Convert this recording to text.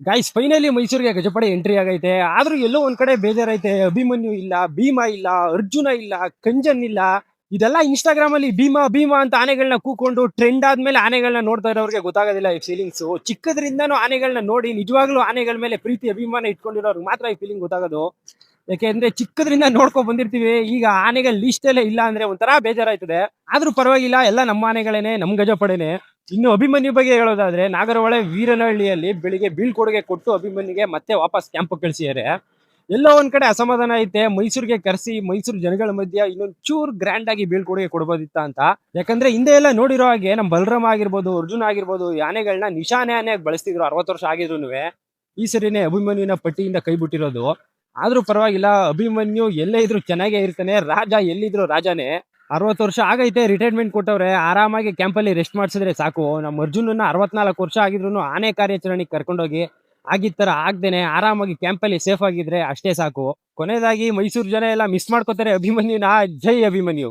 Guys finally ಮೈಸೂರಿಗೆ ಗಜಪಡೆ entry ಆಗೈತೆ. ಆದ್ರೂ ಎಲ್ಲೋ ಒಂದ್ ಕಡೆ ಬೇಜಾರೈತೆ. ಅಭಿಮನ್ಯು ಇಲ್ಲ, ಭೀಮಾ ಇಲ್ಲ, ಅರ್ಜುನ ಇಲ್ಲ, ಕಂಜನ್ ಇಲ್ಲ. ಇದೆಲ್ಲ ಇನ್ಸ್ಟಾಗ್ರಾಮ್ ಅಲ್ಲಿ ಭೀಮಾ ಭೀಮಾ ಅಂತ ಆನೆಗಳನ್ನ ಕೂಕೊಂಡು ಟ್ರೆಂಡ್ ಆದ್ಮೇಲೆ ಆನೆಗಳನ್ನ ನೋಡ್ತಾ ಇರೋರಿಗೆ ಗೊತ್ತಾಗೋದಿಲ್ಲ ಈ ಫೀಲಿಂಗ್ಸ್. ಚಿಕ್ಕದ್ರಿಂದಾನು ಆನೆಗಳನ್ನ ನೋಡಿ ನಿಜವಾಗ್ಲೂ ಆನೆಗಳ ಮೇಲೆ ಪ್ರೀತಿ ಅಭಿಮಾನ ಇಟ್ಕೊಂಡಿರೋರ್ಗೆ ಮಾತ್ರ ಈ ಫೀಲಿಂಗ್ ಗೊತ್ತಾಗೋದು. ಯಾಕೆಂದ್ರೆ ಚಿಕ್ಕದ್ರಿಂದ ನೋಡ್ಕೊಂಡ್ ಬಂದಿರ್ತೀವಿ. ಈಗ ಆನೆಗಳ ಲಿಸ್ಟ್ ಅಲ್ಲೇ ಇಲ್ಲ ಅಂದ್ರೆ ಒಂಥರ ಬೇಜಾರಾಯ್ತದೆ. ಆದ್ರೂ ಪರವಾಗಿಲ್ಲ, ಎಲ್ಲ ನಮ್ಮ ಆನೆಗಳೇನೆ, ನಮ್ ಗಜಪಡೆನೆ. ಇನ್ನು ಅಭಿಮನ್ಯು ಬಗ್ಗೆ ಹೇಳೋದಾದ್ರೆ, ನಾಗರಹೊಳೆ ವೀರನಹಳ್ಳಿಯಲ್ಲಿ ಬೆಳಿಗ್ಗೆ ಬೀಳ್ಕೊಡುಗೆ ಕೊಟ್ಟು ಅಭಿಮನ್ಯುಗೆ ಮತ್ತೆ ವಾಪಸ್ ಕ್ಯಾಂಪ್ ಕಳಿಸಿದ್ದಾರೆ. ಎಲ್ಲೋ ಒಂದ್ ಕಡೆ ಅಸಮಾಧಾನ ಐತೆ. ಮೈಸೂರಿಗೆ ಕರೆಸಿ ಮೈಸೂರು ಜನಗಳ ಮಧ್ಯ ಇನ್ನೊಂದ್ ಚೂರ್ ಗ್ರ್ಯಾಂಡ್ ಆಗಿ ಬೀಳ್ಕೊಡುಗೆ ಕೊಡ್ಬೋದಿತ್ತ ಅಂತ. ಯಾಕಂದ್ರೆ ಹಿಂದೆ ಎಲ್ಲ ನೋಡಿರೋ ಹಾಗೆ ನಮ್ ಬಲರಾಮ ಆಗಿರ್ಬೋದು, ಅರ್ಜುನ ಆಗಿರ್ಬೋದು, ಈ ಆನೆಗಳನ್ನ ನಿಶಾನೆ ಆನೆಯಾಗಿ ಬಳಸ್ತಿದ್ರು 60 ವರ್ಷ ಆಗಿದ್ರು. ಈ ಸರಿನೇ ಅಭಿಮನ್ಯುನ ಪಟ್ಟಿಯಿಂದ ಕೈ ಬಿಟ್ಟಿರೋದು. ಆದ್ರೂ ಪರವಾಗಿಲ್ಲ, ಅಭಿಮನ್ಯು ಎಲ್ಲೇ ಇದ್ರು ಚೆನ್ನಾಗೇ ಇರ್ತಾನೆ. ರಾಜ ಎಲ್ಲಿದ್ರು ರಾಜಾನೇ. 60 ವರ್ಷ ಆಗೈತೆ, ರಿಟೈರ್ಮೆಂಟ್ ಕೊಟ್ಟವ್ರೆ. ಆರಾಮಾಗಿ ಕ್ಯಾಂಪಲ್ಲಿ ರೆಸ್ಟ್ ಮಾಡಿಸಿದ್ರೆ ಸಾಕು. ನಮ್ಮ ಅರ್ಜುನನ್ನ 64 ವರ್ಷ ಆಗಿದ್ರು ಆನೆ ಕಾರ್ಯಾಚರಣೆಗೆ ಕರ್ಕೊಂಡೋಗಿ ಆಗಿದ್ ತರ ಆಗ್ದೇನೆ ಆರಾಮಾಗಿ ಕ್ಯಾಂಪಲ್ಲಿ ಸೇಫ್ ಆಗಿದ್ರೆ ಅಷ್ಟೇ ಸಾಕು. ಕೊನೆಯದಾಗಿ ಮೈಸೂರು ಜನ ಎಲ್ಲ ಮಿಸ್ ಮಾಡ್ಕೋತಾರೆ ಅಭಿಮನ್ಯುನ. ಜೈ ಅಭಿಮನ್ಯು.